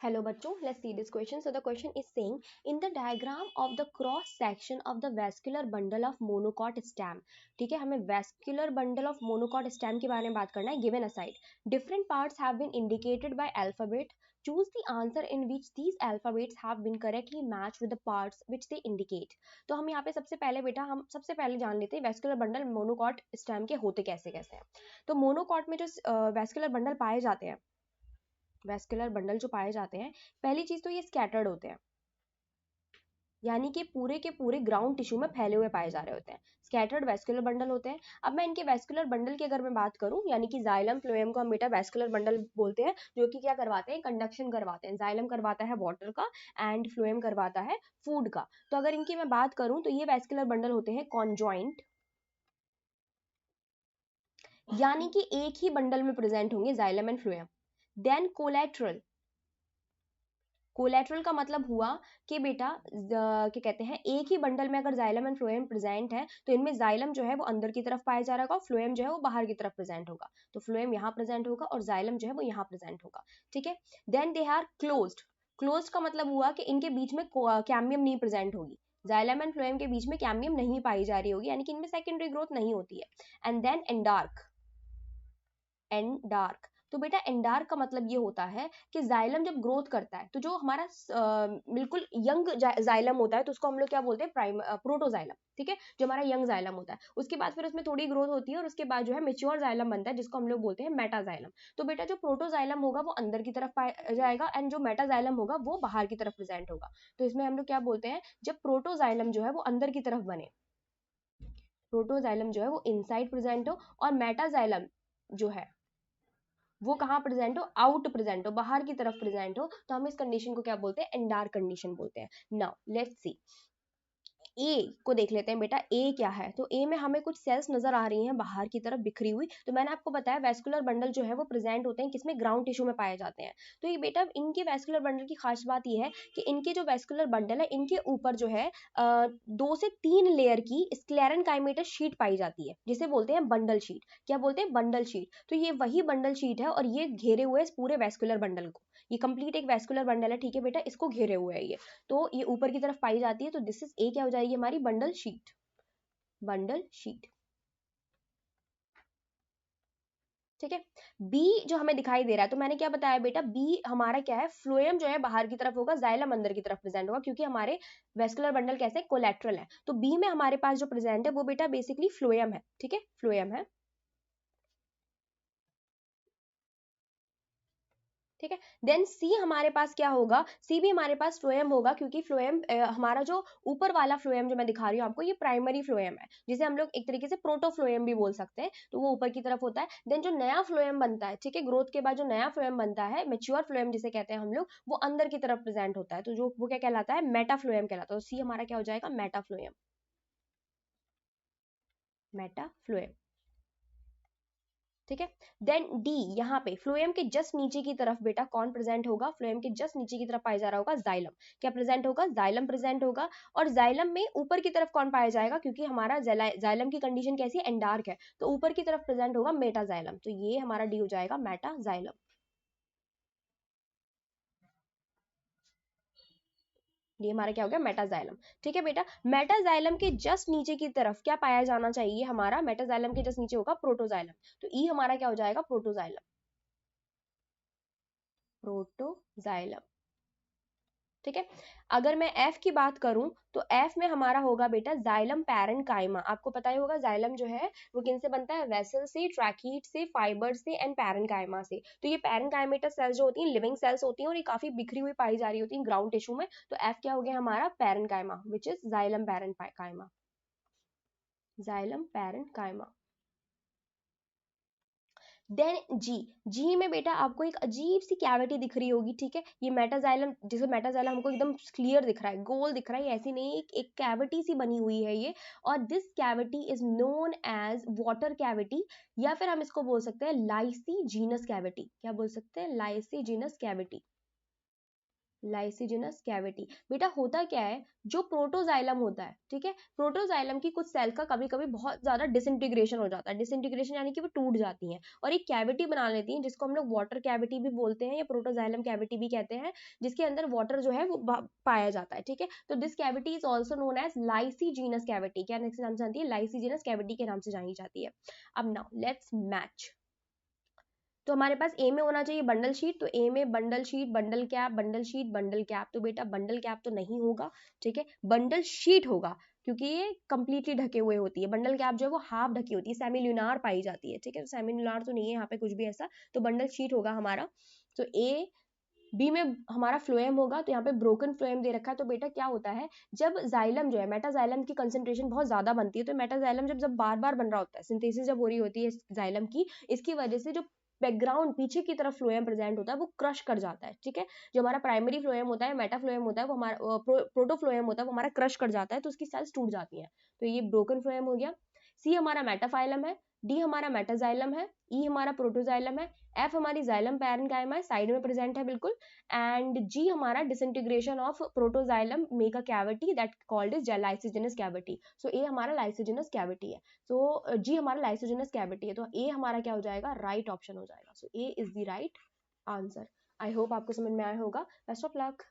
Hello bachcho, let's see this question. So the question is saying in the diagram of the cross section of the vascular bundle of monocot stem. ठीक है, हमें vascular bundle of monocot stem के बारे में बात करना है. Given aside different parts have been indicated by alphabet. Choose the answer in which these alphabets have been correctly matched with the parts which they indicate. तो हम यहाँ पे सबसे पहले बेटा हम सबसे पहले जान लेते हैं vascular bundle monocot stem के होते कैसे कैसे हैं. तो monocot में जो vascular bundle पाए जाते हैं, वेस्कुलर बंडल जो पाए जाते हैं, पहली चीज तो ये स्कैटर्ड होते हैं, यानी कि पूरे के पूरे ग्राउंड टिश्यू में फैले हुए पाए जा रहे होते हैं. स्कैटर्ड वेस्कुलर बंडल होते हैं. अब मैं इनके वेस्कुलर बंडल की अगर मैं बात करूं, यानी कि जाइलम फ्लोएम को हम बेटा वेस्कुलर बंडल बोलते हैं, जो कि क्या करवाते हैं, कंडक्शन करवाते हैं. जाइलम करवाता है वाटर का एंड फ्लोएम करवाता है फूड का. तो अगर इनकी मैं बात करूं तो ये वेस्कुलर बंडल होते हैं कॉन्जॉइंट, यानी कि एक ही बंडल में प्रेजेंट होंगे xylem and phloem. Then collateral. Collateral का मतलब हुआ कि बेटा क्या कहते हैं, एक ही बंडल में अगर जाइलम एंड फ्लोएम प्रेजेंट है तो इनमें जाइलम जो है वो अंदर की तरफ पाया जा रहा होगा, फ्लोएम जो है वो बाहर की तरफ प्रेजेंट होगा. तो फ्लोएम यहाँ प्रेजेंट होगा और जाइलम जो है वो यहाँ प्रेजेंट होगा. ठीक है. Then they are closed. Closed का मतलब हुआ कि इनके बीच में कैम्बियम नहीं प्रेजेंट होगी. जाइलम एंड फ्लोएम के बीच में कैम्बियम नहीं पाई जा रही होगी, यानी कि इनमें सेकेंडरी ग्रोथ नहीं होती है. And then endarch. एंडार्क. तो बेटा एंडार्क का मतलब ये होता है कि जाइलम जब ग्रोथ करता है तो जो हमारा बिल्कुल यंग जाइलम होता है तो उसको हम लोग क्या बोलते हैं, प्रोटोजाइलम. ठीक है, जो हमारा यंग जाइलम होता है. उसके बाद फिर उसमें थोड़ी ग्रोथ होती है और उसके बाद जो है मेच्योर जाइलम बनता है, जिसको हम लोग बोलते हैं मेटाजाइलम. तो बेटा जो प्रोटोजाइलम होगा वो अंदर की तरफ पाया जाएगा एंड जो मेटाजाइलम होगा वो बाहर की तरफ प्रेजेंट होगा. तो इसमें हम लोग क्या बोलते हैं, जब प्रोटोजाइलम जो है वो अंदर की तरफ बने, प्रोटोजाइलम जो है वो इनसाइड प्रेजेंट हो, और मेटाजाइलम जो है वो कहाँ प्रेजेंट हो, आउट प्रेजेंट हो, बाहर की तरफ प्रेजेंट हो, तो हम इस कंडीशन को क्या बोलते हैं, एंडार्क कंडीशन बोलते हैं. नाउ लेट्स सी ए को देख लेते हैं बेटा. ए क्या है, तो ए में हमें कुछ सेल्स नजर आ रही हैं बाहर की तरफ बिखरी हुई. तो मैंने आपको बताया वेस्कुलर बंडल जो है वो प्रेजेंट होते हैं किसमें, ग्राउंड टिश्यू में पाए जाते हैं. तो ये बेटा इनके वेस्कुलर बंडल की खास बात ये है कि इनके जो वेस्कुलर बंडल है इनके ऊपर जो है 2 से 3 लेयर की स्क्लेरन काइमेटस शीट पाई जाती है, जिसे बोलते हैं बंडल शीट. क्या बोलते हैं, बंडल शीट. तो ये वही बंडल शीट है और ये घेरे हुए इस पूरे वेस्कुलर बंडल को. ये कंप्लीट एक वेस्कुलर बंडल है. ठीक है बेटा, इसको घेरे हुए है ये. तो ये ऊपर की तरफ पाई जाती है. तो दिस इज ए क्या हो जाएगी हमारी, बंडल शीट. Bundle sheath. ठीक है. बी जो हमें दिखाई दे रहा है, तो मैंने क्या बताया बेटा, बी हमारा क्या है, फ्लोएम जो है बाहर की तरफ होगा, जाइलम अंदर की तरफ प्रेजेंट होगा, क्योंकि हमारे वेस्कुलर बंडल कैसे कोलेट्रल है. तो बी में हमारे पास जो प्रेजेंट है वो बेटा बेसिकली फ्लोएम है. ठीक है, फ्लोएम है. ठीक है. देन सी हमारे पास क्या होगा, सी भी हमारे पास फ्लोएम होगा, क्योंकि फ्लोएम हमारा जो ऊपर वाला फ्लोएम जो मैं दिखा रही हूँ आपको, ये प्राइमरी फ्लोएम है, जिसे हम लोग एक तरीके से प्रोटोफ्लोएम भी बोल सकते हैं. तो वो ऊपर की तरफ होता है. देन जो नया फ्लोएम बनता है, ठीक है, ग्रोथ के बाद जो नया फ्लोएम बनता है, मेच्योर फ्लोएम जिसे कहते हैं हम लोग, वो अंदर की तरफ प्रेजेंट होता है. तो जो वो क्या कहलाता है, मेटाफ्लोएम कहलाता है. तो सी हमारा क्या हो जाएगा, मेटाफ्लोएम. मेटाफ्लोएम. ठीक है. देन डी, यहाँ पे फ्लोएम के जस्ट नीचे की तरफ बेटा कौन प्रेजेंट होगा, फ्लोएम के जस्ट नीचे की तरफ पाया जा रहा होगा जाइलम. क्या प्रेजेंट होगा, जाइलम प्रेजेंट होगा. और जाइलम में ऊपर की तरफ कौन पाया जाएगा, क्योंकि हमारा जाइलम की कंडीशन कैसी है, एंडार्क है, तो ऊपर की तरफ प्रेजेंट होगा मेटाजाइलम. तो ये हमारा डी हो जाएगा मेटाजाइलम. ये हमारा क्या हो गया, मेटाजाइलम. ठीक है बेटा. मेटाजाइलम के जस्ट नीचे की तरफ क्या पाया जाना चाहिए, हमारा मेटाजाइलम के जस्ट नीचे होगा प्रोटोजाइलम. तो ई हमारा क्या हो जाएगा, प्रोटोजाइलम. प्रोटोजाइलम. ठीक है. अगर मैं एफ की बात करूं तो एफ में हमारा होगा बेटा जाइलम पैरेन्काइमा. आपको पता ही होगा जाइलम जो है वो किन से बनता है, वेसल से, ट्रैकीट से, फाइबर से एंड पैरेन्काइमा से. तो ये पैरेन्काइमेटस सेल्स जो होती हैं लिविंग सेल्स होती हैं और ये काफी बिखरी हुई पाई जा रही होती हैं ग्राउंड टिश्यू में. तो एफ क्या हो गया हमारा, parenchyma, which is xylem parenchyma. Xylem parenchyma. Then G, G में बेटा आपको एक अजीब सी कैविटी दिख रही होगी. ठीक है, ये मेटाजाइलम, जिसे मेटाजाइलम हमको एकदम क्लियर दिख रहा है, गोल दिख रहा है, ऐसी नहीं, एक कैविटी सी बनी हुई है ये. और this cavity is known as water cavity, या फिर हम इसको बोल सकते हैं लाइसीजीनस कैविटी. क्या बोल सकते हैं, लाइसीजीनस कैविटी. लाइसिजिनस कैविटी। बेटा होता क्या है, जो प्रोटोजाइलम होता है, ठीक है, प्रोटोजाइलम की कुछ सेल का कभी कभी बहुत ज्यादा डिसइंटीग्रेशन हो जाता है। डिसइंटीग्रेशन यानी कि वो टूट जाती हैं और एक कैविटी बना लेती हैं, जिसको हम लोग वाटर कैविटी भी बोलते हैं या प्रोटोजाइलम कैविटी भी कहते हैं, जिसके अंदर वाटर जो है वो पाया जाता है, ठीक है। तो this cavity is also known as lysigenous cavity. क्या नाम से जानती है? लाइसिजिनस कैविटी के नाम से जानी जाती है। अब नाउ लेट्स मैच। तो हमारे पास ए में होना चाहिए बंडल शीट, तो ए में bundle sheath, bundle cap, bundle sheath, bundle cap. तो बेटा बंडल कैप तो नहीं होगा, ठीक है, बंडल शीट होगा, क्योंकि ये कंप्लीटली ढके हुए होती है। बंडल कैप जो है वो हाफ ढकी होती है, सेमिल्यूनार पाई जाती है, ठीक है, सेमिल्यूनार तो नहीं है यहाँ पे कुछ भी ऐसा, तो बंडल शीट होगा हमारा। तो ए बी में हमारा फ्लोएम होगा, तो यहाँ पे ब्रोकन फ्लोएम दे रखा है। तो बेटा क्या होता है, जब जाइलम जो है, मेटाजाइलम की कंसेंट्रेशन बहुत ज्यादा बनती है, तो मेटाजाइलम जब जब बार बार बन रहा होता है, सिंथेसिस जब हो रही होती है जाइलम की, इसकी वजह से जो बैकग्राउंड पीछे की तरफ फ्लोएम प्रेजेंट होता है वो क्रश कर जाता है, ठीक है। जो हमारा प्राइमरी फ्लोएम होता है, मेटा फ्लोएम होता है, वो हमारा प्रोटोफ्लोएम होता है, वो हमारा क्रश कर जाता है, तो उसकी सेल्स टूट जाती हैं। तो ये ब्रोकन फ्लोएम हो गया। सी हमारा मेटाफाइलम है, डी हमारा मेटाजाइलम है, ई हमारा प्रोटोजाइलम है, एफ हमारी जाइलम पैरेन्काइमा है, साइड में प्रेजेंट है बिल्कुल, एंड जी हमारा disintegration of protoxylem make a cavity that called is lysigenous cavity. So A हमारा लाइसिजिनस कैविटी है, तो जी हमारा लाइसिजिनस कैविटी है, तो ए हमारा क्या हो जाएगा? राइट ऑप्शन हो जाएगा। So A is the right answer. I hope आपको समझ में आया होगा। Best of luck.